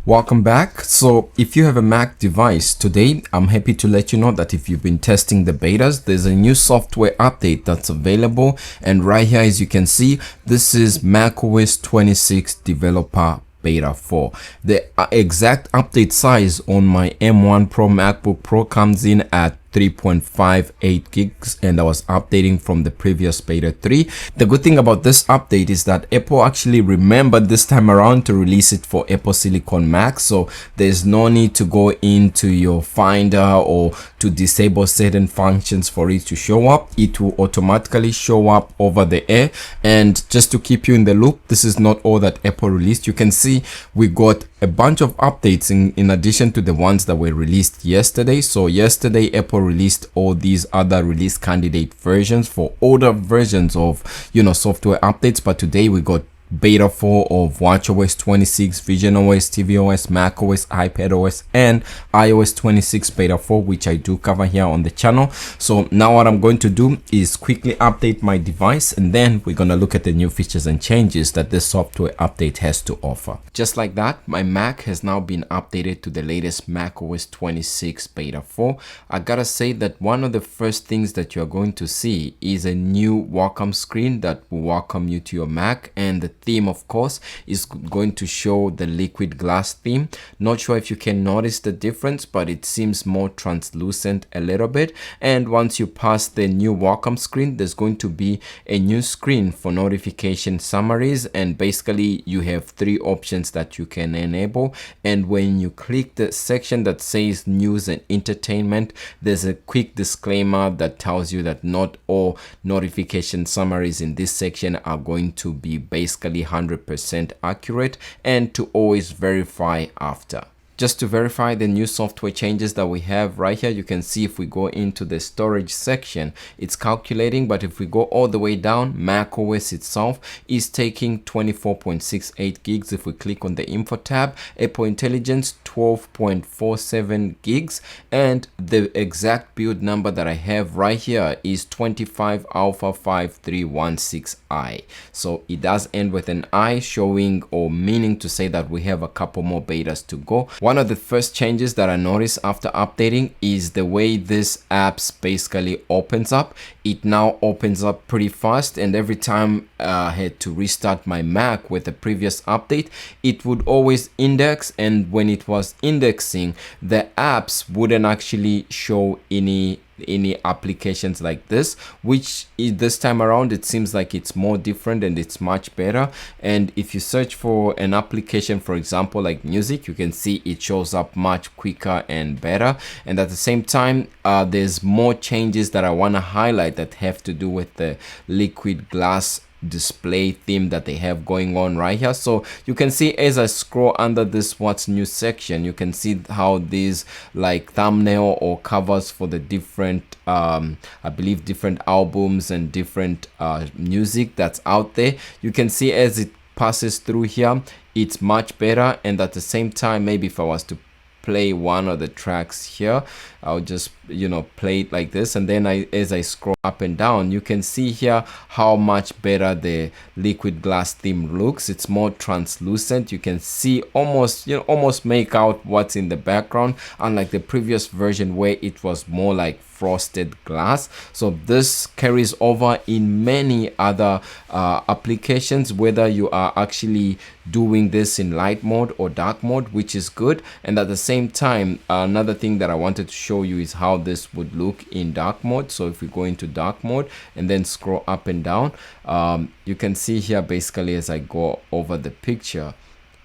Welcome back. So if you have a Mac device today, I'm happy to let you know that if you've been testing the betas, there's a new software update that's available. And right here, as you can see, this is macOS 26 Developer Beta 4. The exact update size on my M1 Pro MacBook Pro comes in at 3.58 gigs, and I was updating from the previous beta 3. The good thing about this update is that Apple actually remembered this time around to release it for Apple Silicon Mac, so there's no need to go into your Finder or to disable certain functions for it to show up. It will automatically show up over the air. And just to keep you in the loop, this is not all that Apple released. You can see we got a bunch of updates in addition to the ones that were released yesterday. So yesterday Apple released all these other release candidate versions for older versions of software updates, but today we got beta 4 of watchOS 26, visionOS, tvOS, macOS, iPadOS, and iOS 26 beta 4, which I do cover here on the channel. So now what I'm going to do is quickly update my device, and then we're going to look at the new features and changes that this software update has to offer. Just like that, my Mac has now been updated to the latest macOS 26 beta 4. I gotta say that one of the first things that you're going to see is a new welcome screen that will welcome you to your Mac, and the theme, of course, is going to show the liquid glass theme. Not sure if you can notice the difference, but it seems more translucent a little bit. And once you pass the new welcome screen, there's going to be a new screen for notification summaries, and basically you have three options that you can enable. And when you click the section that says news and entertainment, there's a quick disclaimer that tells you that not all notification summaries in this section are going to be basically 100% accurate, and to always verify after. Just to verify the new software changes that we have right here, you can see if we go into the storage section, it's calculating, but if we go all the way down, macOS itself is taking 24.68 gigs. If we click on the info tab, Apple Intelligence 12.47 gigs, and the exact build number that I have right here is 25 Alpha 5316i. So it does end with an I, showing or meaning to say that we have a couple more betas to go. One of the first changes that I noticed after updating is the way this apps basically opens up. It now opens up pretty fast, and every time I had to restart my Mac with the previous update, it would always index, and when it was indexing, the apps wouldn't actually show any applications like this, which is this time around it seems like it's more different and it's much better. And if you search for an application, for example like music, you can see it shows up much quicker and better. And at the same time, there's more changes that I want to highlight that have to do with the liquid glass display theme that they have going on right here. So you can see as I scroll under this what's new section, you can see how these like thumbnail or covers for the different I believe different albums and different music that's out there, you can see as it passes through here, it's much better. And at the same time, maybe if I was to play one of the tracks here, I'll just play it like this, and then as I scroll up and down, you can see here how much better the liquid glass theme looks. It's more translucent. You can see almost make out what's in the background, unlike the previous version where it was more like frosted glass. So this carries over in many other applications, whether you are actually doing this in light mode or dark mode, which is good. And at the same time, another thing that I wanted to show you is how this would look in dark mode. So if we go into dark mode and then scroll up and down, you can see here basically as I go over the picture,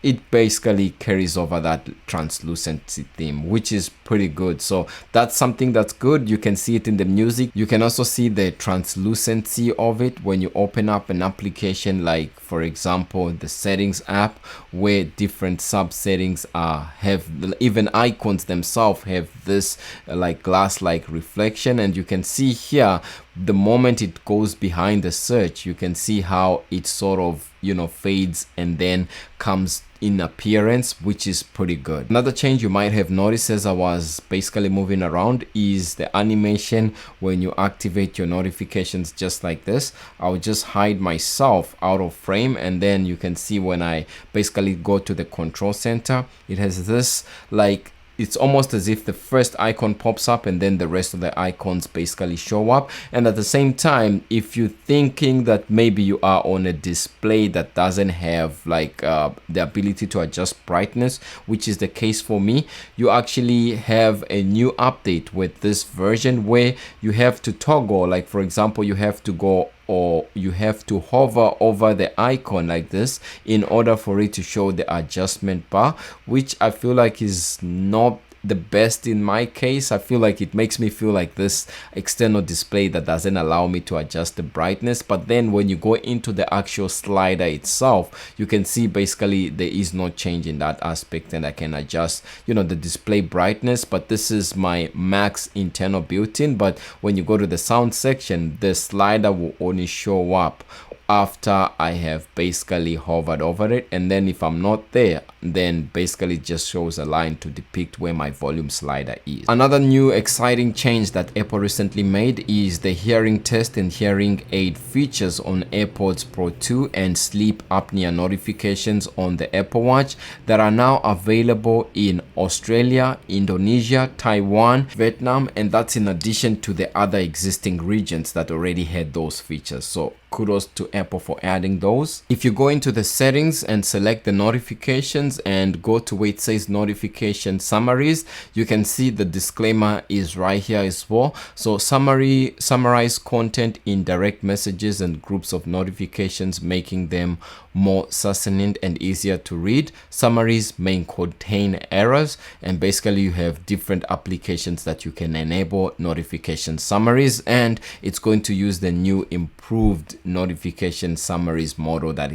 it basically carries over that translucency theme, which is pretty good. So that's something that's good. You can see it in the music. You can also see the translucency of it when you open up an application like, for example, the settings app, where different sub settings have even icons themselves have this like glass like reflection. And you can see here the moment it goes behind the search, you can see how it sort of, you know, fades and then comes in appearance, which is pretty good. Another change you might have noticed as I was basically moving around is the animation when you activate your notifications, just like this. I'll just hide myself out of frame, and then you can see when I basically go to the control center, it has this, like, it's almost as if the first icon pops up and then the rest of the icons basically show up. And at the same time, if you're thinking that maybe you are on a display that doesn't have like the ability to adjust brightness, which is the case for me, you actually have a new update with this version where you have to toggle, like for example, you have to go, or you have to hover over the icon like this in order for it to show the adjustment bar, which I feel like is not the best in my case. I feel like it makes me feel like this external display that doesn't allow me to adjust the brightness. But then when you go into the actual slider itself, you can see basically there is no change in that aspect, and I can adjust, you know, the display brightness. But this is my max internal built-in. But when you go to the sound section, the slider will only show up after I have basically hovered over it, and then if I'm not there, then basically it just shows a line to depict where my volume slider is. Another new exciting change that Apple recently made is the hearing test and hearing aid features on AirPods Pro 2 and sleep apnea notifications on the Apple Watch that are now available in Australia, Indonesia, Taiwan, Vietnam, and that's in addition to the other existing regions that already had those features. So kudos to Apple for adding those. If you go into the settings and select the notifications and go to where it says notification summaries, you can see the disclaimer is right here as well. So summarize content in direct messages and groups of notifications, making them more succinct and easier to read. Summaries may contain errors, and basically you have different applications that you can enable notification summaries, and it's going to use the new improved notification summaries model that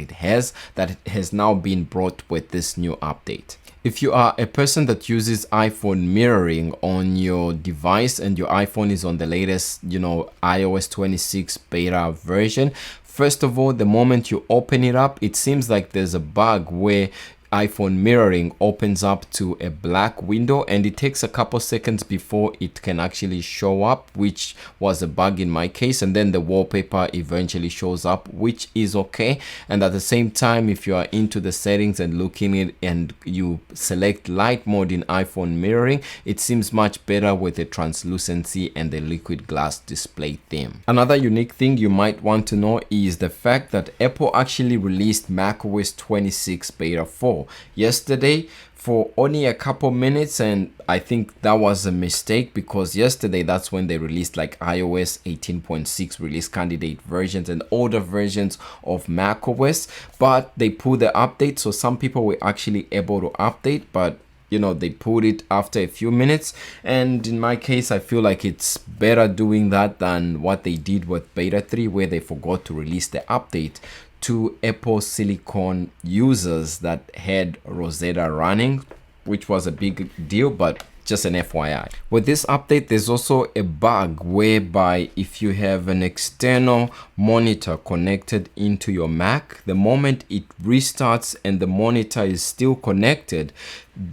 has now been brought with this new update. If you are a person that uses iPhone mirroring on your device and your iPhone is on the latest, you know, iOS 26 beta version, first of all, the moment you open it up, it seems like there's a bug where iPhone mirroring opens up to a black window, and it takes a couple seconds before it can actually show up, which was a bug in my case, and then the wallpaper eventually shows up, which is okay. And at the same time, if you are into the settings and looking at it and you select light mode in iPhone mirroring, it seems much better with the translucency and the liquid glass display theme. Another unique thing you might want to know is the fact that Apple actually released macOS 26 beta 4 yesterday for only a couple minutes, and I think that was a mistake because yesterday that's when they released like iOS 18.6 release candidate versions and older versions of macOS, but they pulled the update, so some people were actually able to update, but you know, they put it after a few minutes. And in my case, I feel like it's better doing that than what they did with beta 3, where they forgot to release the update to Apple Silicon users that had Rosetta running, which was a big deal, but just an FYI. With this update, there's also a bug whereby if you have an external monitor connected into your Mac, the moment it restarts and the monitor is still connected,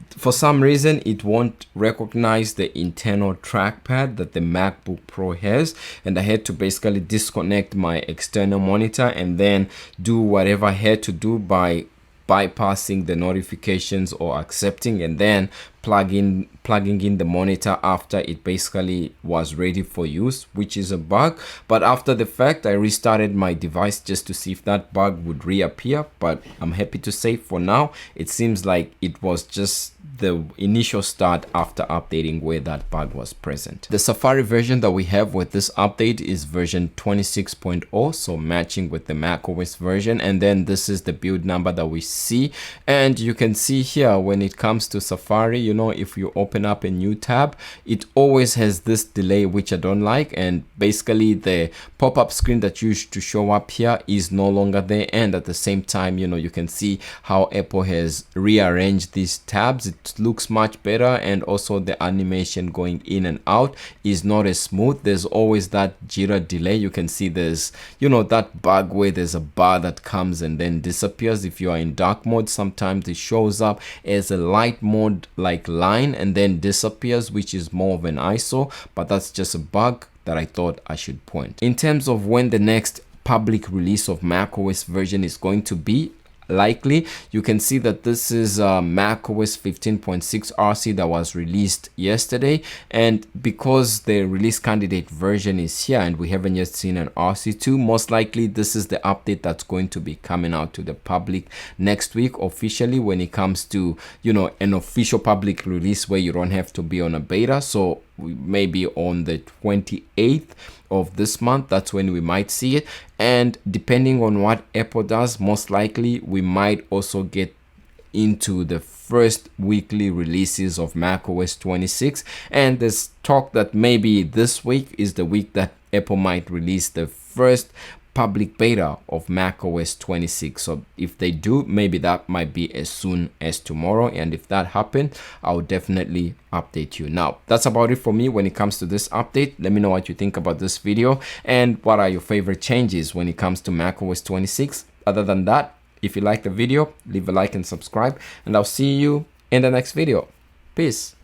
for some reason it won't recognize the internal trackpad that the MacBook Pro has, and I had to basically disconnect my external monitor and then do whatever I had to do by bypassing the notifications or accepting, and then plugging in the monitor after it basically was ready for use, which is a bug. But after the fact, I restarted my device just to see if that bug would reappear, but I'm happy to say for now it seems like it was just the initial start after updating where that bug was present. The Safari version that we have with this update is version 26.0, so matching with the macOS version, and then this is the build number that we see, and you can see here when it comes to Safari, you know, if you open up a new tab, it always has this delay, which I don't like. And basically the pop-up screen that used to show up here is no longer there. And at the same time, you know, you can see how Apple has rearranged these tabs. It looks much better, and also the animation going in and out is not as smooth. There's always that jitter delay. You can see there's, you know, that bug where there's a bar that comes and then disappears. If you are in dark mode, sometimes it shows up as a light mode like line and then disappears, which is more of an ISO, but that's just a bug that I thought I should point. In terms of when the next public release of macOS version is going to be, likely, you can see that this is macOS 15.6 RC that was released yesterday, and because the release candidate version is here and we haven't yet seen an RC2, most likely this is the update that's going to be coming out to the public next week officially, when it comes to, you know, an official public release where you don't have to be on a beta. So maybe on the 28th of this month, that's when we might see it. And depending on what Apple does, most likely we might also get into the first weekly releases of macOS 26. And there's talk that maybe this week is the week that Apple might release the first public beta of macOS 26. So if they do, maybe that might be as soon as tomorrow, and if that happens, I'll definitely update you. Now, that's about it for me when it comes to this update. Let me know what you think about this video, and what are your favorite changes when it comes to macOS 26. Other than that, if you like the video, leave a like and subscribe, and I'll see you in the next video. Peace.